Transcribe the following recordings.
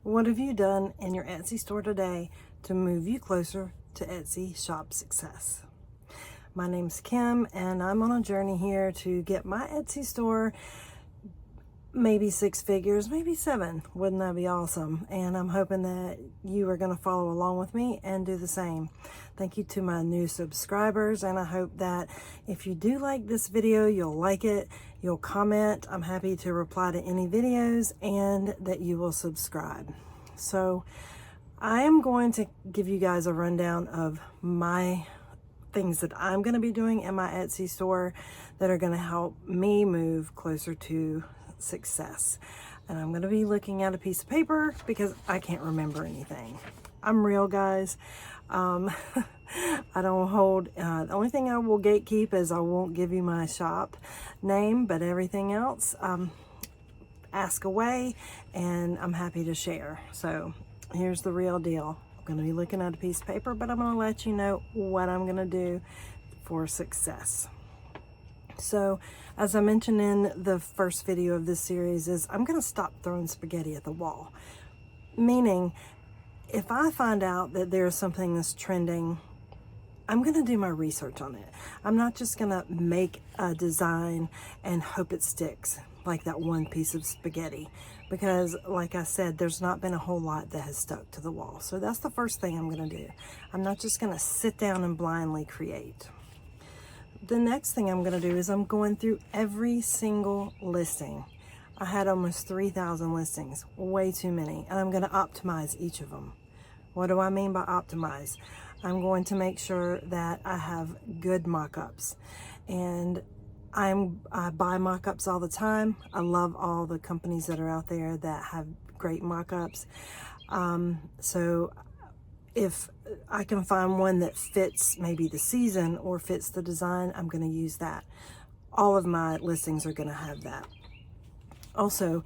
What have you done in your Etsy store today to move you closer to Etsy shop success? My name's Kim, and I'm on a journey here to get my Etsy store maybe 6 figures, maybe 7. Wouldn't that be awesome? And I'm hoping that you are going to follow along with me and do the same. Thank you to my new subscribers, and I hope that if you do like this video, you'll like it, you'll comment. I'm happy to reply to any videos, and that you will subscribe. So I am going to give you guys a rundown of my things that I'm going to be doing in my Etsy store that are going to help me move closer to success. And I'm going to be looking at a piece of paper because I can't remember anything. I'm real, guys. I don't hold, the only thing I will gatekeep is I won't give you my shop name, but everything else, ask away and I'm happy to share. So here's the real deal. I'm going to be looking at a piece of paper, but I'm going to let you know what I'm going to do for success. So as I mentioned in the first video of this series is I'm going to stop throwing spaghetti at the wall. Meaning, if I find out that there's something that's trending, I'm going to do my research on it. I'm not just going to make a design and hope it sticks like that one piece of spaghetti. Because like I said, there's not been a whole lot that has stuck to the wall. So that's the first thing I'm going to do. I'm not just going to sit down and blindly create. The next thing I'm going to do is I'm going through every single listing. I had almost 3,000 listings, way too many, and I'm going to optimize each of them. What do I mean by optimize? I'm going to make sure that I have good mock-ups, and I buy mock-ups all the time. I love all the companies that are out there that have great mock-ups. So if I can find one that fits maybe the season or fits the design, I'm going to use that. All of my listings are going to have that. Also,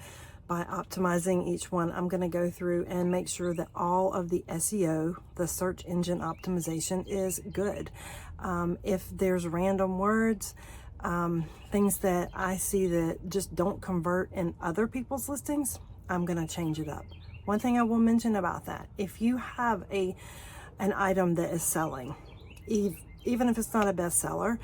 by optimizing each one, I'm going to go through and make sure that all of the SEO, the search engine optimization, is good. If there's random words, things that I see that just don't convert in other people's listings, I'm going to change it up. One thing I will mention about that, if you have an item that is selling, even if it's not a bestseller,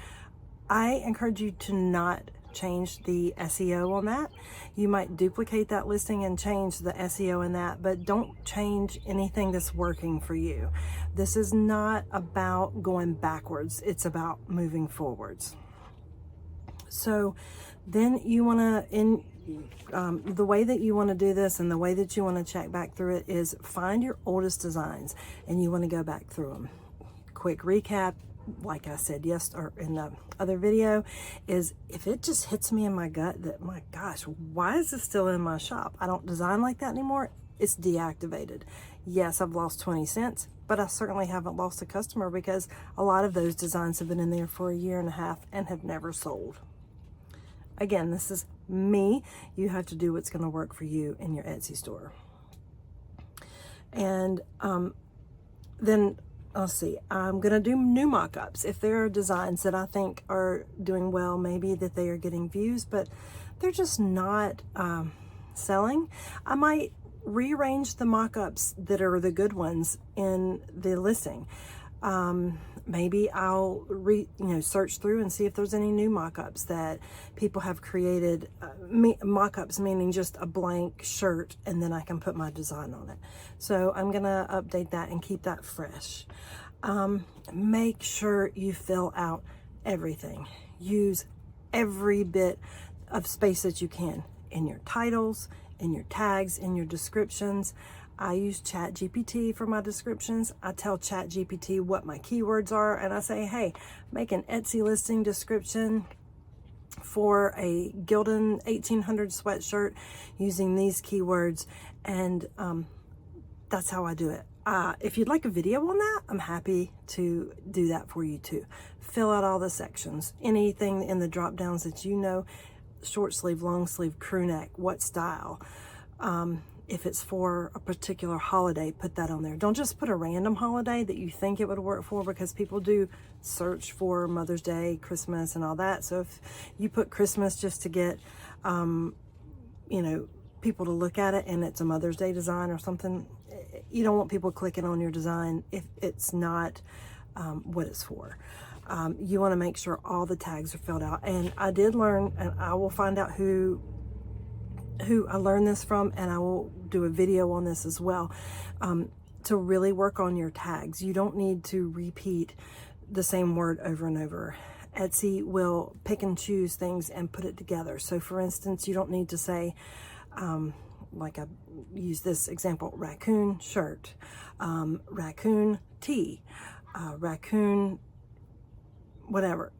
I encourage you to not change the SEO on that. You might duplicate that listing and change the SEO in that, but don't change anything that's working for you. This is not about going backwards. It's about moving forwards. So then you want to, the way that you want to do this and the way that you want to check back through it is find your oldest designs and you want to go back through them. Quick recap, like I said or in the other video, is if it just hits me in my gut that, my gosh, why is this still in my shop? I don't design like that anymore. It's deactivated. Yes, I've lost 20 cents, but I certainly haven't lost a customer because a lot of those designs have been in there for 1.5 years and have never sold. Again, this is me. You have to do what's going to work for you in your Etsy store. And then let's see, I'm going to do new mock-ups. If there are designs that I think are doing well, maybe that they are getting views, but they're just not selling, I might rearrange the mock-ups that are the good ones in the listing. Maybe I'll search through and see if there's any new mock-ups that people have created. Mock-ups meaning just a blank shirt, and then I can put my design on it. So I'm gonna update that and keep that fresh. Make sure you fill out everything. Use every bit of space that you can in your titles, in your tags, in your descriptions. I use ChatGPT for my descriptions. I tell ChatGPT what my keywords are, and I say, hey, make an Etsy listing description for a Gildan 1800 sweatshirt using these keywords, and that's how I do it. If you'd like a video on that, I'm happy to do that for you too. Fill out all the sections, anything in the drop downs that you know, short sleeve, long sleeve, crew neck, what style. If it's for a particular holiday, put that on there. Don't just put a random holiday that you think it would work for, because people do search for Mother's Day, Christmas, and all that. So if you put Christmas just to get, people to look at it and it's a Mother's Day design or something, you don't want people clicking on your design if it's not what it's for. You want to make sure all the tags are filled out. And I did learn, and I will find out who I learned this from, and I will do a video on this as well, to really work on your tags. You don't need to repeat the same word over and over. Etsy will pick and choose things and put it together. So for instance, you don't need to say, like I use this example, raccoon shirt, raccoon tee, raccoon whatever.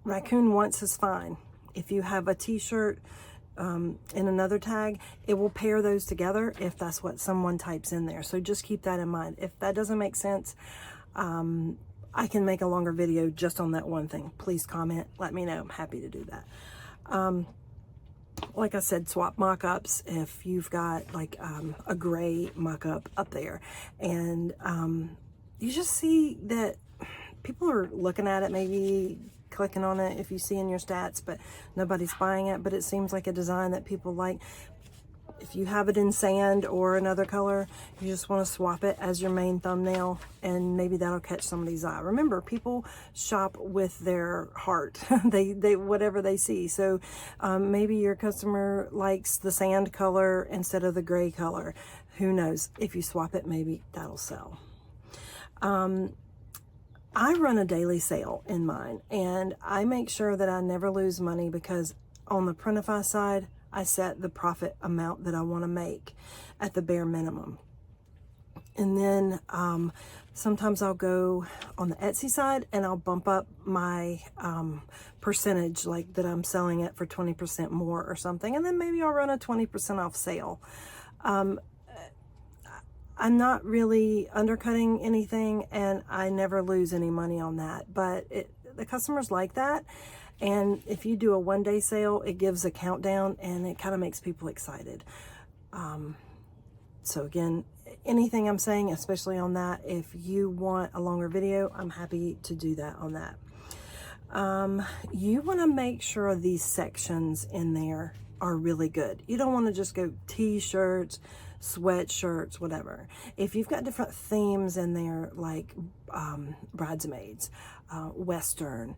Raccoon once is fine. If you have a t-shirt in another tag, it will pair those together if that's what someone types in there. So just keep that in mind. If that doesn't make sense, I can make a longer video just on that one thing. Please comment, let me know. I'm happy to do that. Like I said, swap mock-ups if you've got like a gray mock-up up there, and you just see that people are looking at it, maybe clicking on it if you see in your stats, but nobody's buying it. But it seems like a design that people like. If you have it in sand or another color, you just want to swap it as your main thumbnail, and maybe that'll catch somebody's eye. Remember, people shop with their heart. they whatever they see. So maybe your customer likes the sand color instead of the gray color. Who knows? If you swap it, maybe that'll sell. I run a daily sale in mine, and I make sure that I never lose money, because on the Printify side, I set the profit amount that I want to make at the bare minimum. And then sometimes I'll go on the Etsy side and I'll bump up my percentage, like that I'm selling it for 20% more or something. And then maybe I'll run a 20% off sale. I'm not really undercutting anything, and I never lose any money on that. But the customers like that. And if you do a one-day sale, it gives a countdown and it kind of makes people excited. So again, anything I'm saying, especially on that, if you want a longer video, I'm happy to do that on that. You want to make sure these sections in there are really good. You don't want to just go t-shirts, sweatshirts, whatever. If you've got different themes in there, like bridesmaids, Western,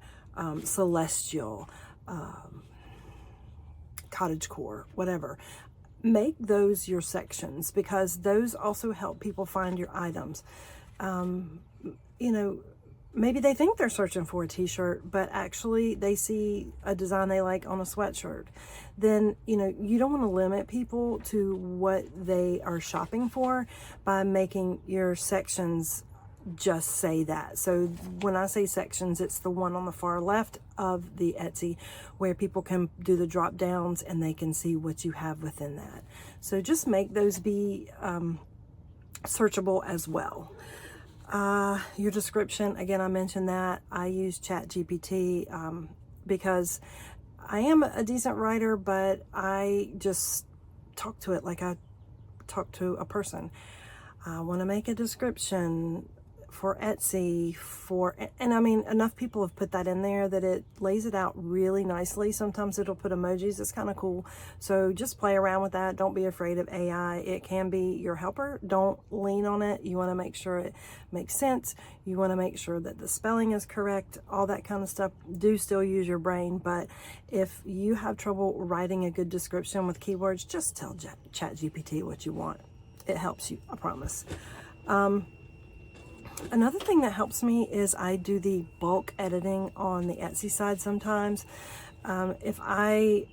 celestial, cottagecore, whatever, make those your sections, because those also help people find your items. You know, maybe they think they're searching for a t-shirt, but actually they see a design they like on a sweatshirt. Then, you know, you don't want to limit people to what they are shopping for by making your sections just say that. So when I say sections, it's the one on the far left of the Etsy where people can do the drop downs and they can see what you have within that. So just make those be searchable as well. Your description, again, I mentioned that I use ChatGPT because I am a decent writer, but I just talk to it like I talk to a person. I want to make a description for Etsy and I mean, enough people have put that in there that it lays it out really nicely. Sometimes it'll put emojis. It's kind of cool. So just play around with that. Don't be afraid of AI. It can be your helper. Don't lean on it. You want to make sure it makes sense. You want to make sure that the spelling is correct, all that kind of stuff. Do still use your brain, but if you have trouble writing a good description with keywords, just tell ChatGPT what you want. It helps you, I promise. Another thing that helps me is I do the bulk editing on the Etsy side sometimes. If I,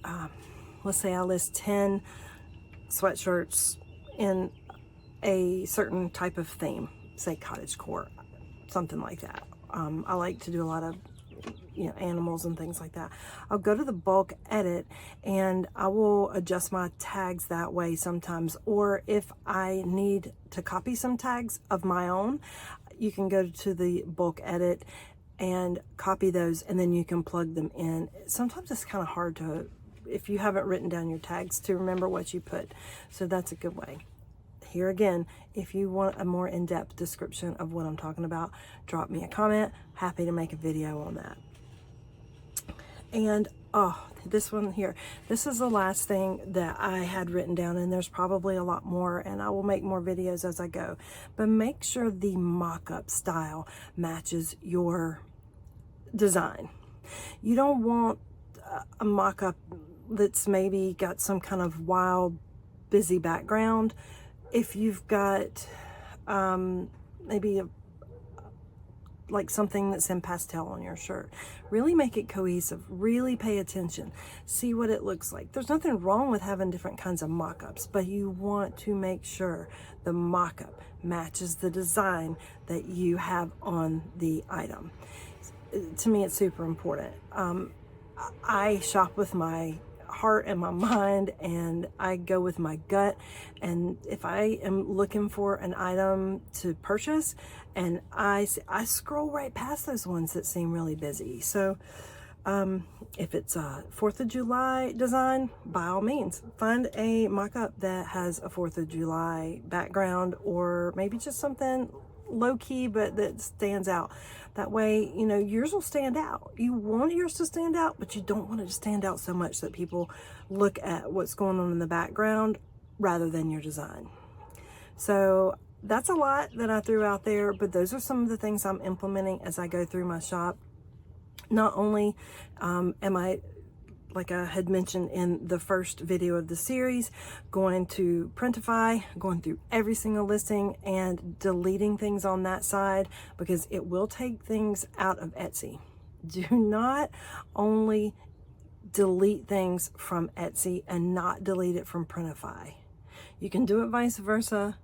let's say I list 10 sweatshirts in a certain type of theme, say cottagecore, something like that. I like to do a lot of, you know, animals and things like that. I'll go to the bulk edit and I will adjust my tags that way sometimes. Or if I need to copy some tags of my own, you can go to the bulk edit and copy those, and then you can plug them in. Sometimes it's kind of hard to, if you haven't written down your tags, to remember what you put. So that's a good way. Here again, if you want a more in-depth description of what I'm talking about, drop me a comment. Happy to make a video on that. And oh, this one here, this is the last thing that I had written down, and there's probably a lot more, and I will make more videos as I go. But make sure the mock-up style matches your design. You don't want a mock-up that's maybe got some kind of wild, busy background. If you've got maybe like something that's in pastel on your shirt, really make it cohesive, really pay attention, see what it looks like. There's nothing wrong with having different kinds of mock-ups, but you want to make sure the mock-up matches the design that you have on the item. To me, it's super important. I shop with my heart and my mind, and I go with my gut. And if I am looking for an item to purchase, and I scroll right past those ones that seem really busy. So if it's a 4th of July design, by all means, find a mock-up that has a 4th of July background, or maybe just something low-key but that stands out. That way, you know, yours will stand out. You want yours to stand out, but you don't want it to stand out so much that people look at what's going on in the background rather than your design. So that's a lot that I threw out there, but those are some of the things I'm implementing as I go through my shop. Not only am I, like I had mentioned in the first video of the series, going to Printify, going through every single listing and deleting things on that side, because it will take things out of Etsy. Do not only delete things from Etsy and not delete it from Printify. You can do it vice versa,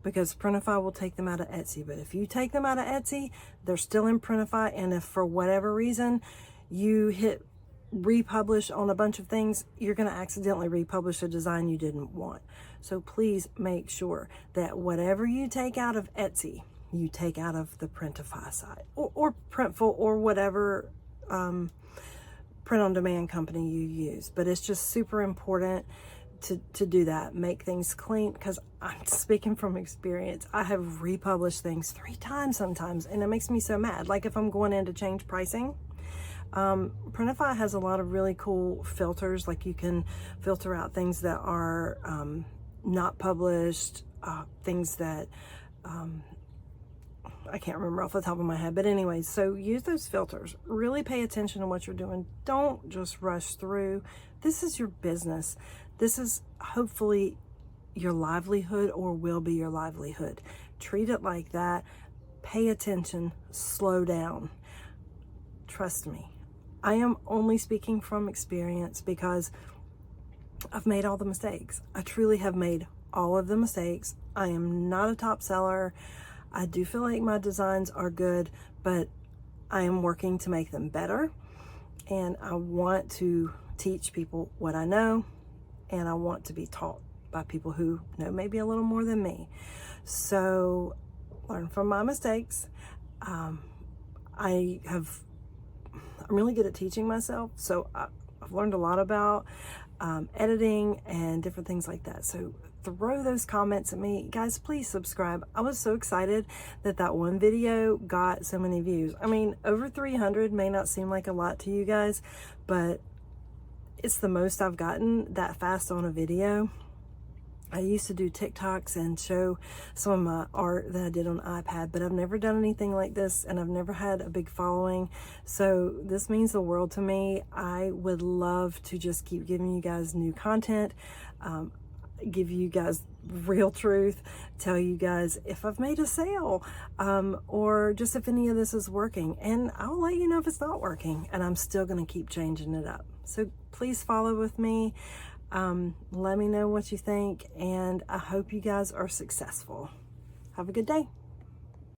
because Printify will take them out of Etsy. But if you take them out of Etsy, they're still in Printify, and if for whatever reason you hit republish on a bunch of things, you're going to accidentally republish a design you didn't want. So please make sure that whatever you take out of Etsy, you take out of the Printify side, or Printful, or whatever print on demand company you use. But it's just super important to do that. Make things clean, because I'm speaking from experience. I have republished things 3 times sometimes, and it makes me so mad. Like if I'm going in to change pricing, Printify has a lot of really cool filters. Like you can filter out things that are not published, things that I can't remember off the top of my head, but anyways, so use those filters. Really pay attention to what you're doing. Don't just rush through. This is your business. This is hopefully your livelihood, or will be your livelihood. Treat it like that. Pay attention, slow down. Trust me. I am only speaking from experience, because I've made all the mistakes. I truly have made all of the mistakes. I am not a top seller. I do feel like my designs are good, but I am working to make them better. And I want to teach people what I know, and I want to be taught by people who know maybe a little more than me. So learn from my mistakes. I'm really good at teaching myself, so I've learned a lot about editing and different things like that. So throw those comments at me. Guys, please subscribe. I was so excited that one video got so many views. I mean, over 300 may not seem like a lot to you guys, but it's the most I've gotten that fast on a video. I used to do TikToks and show some of my art that I did on iPad, but I've never done anything like this, and I've never had a big following. So this means the world to me. I would love to just keep giving you guys new content, give you guys real truth, tell you guys if I've made a sale, or just if any of this is working. And I'll let you know if it's not working, and I'm still going to keep changing it up. So please follow with me. Let me know what you think, and I hope you guys are successful. Have a good day.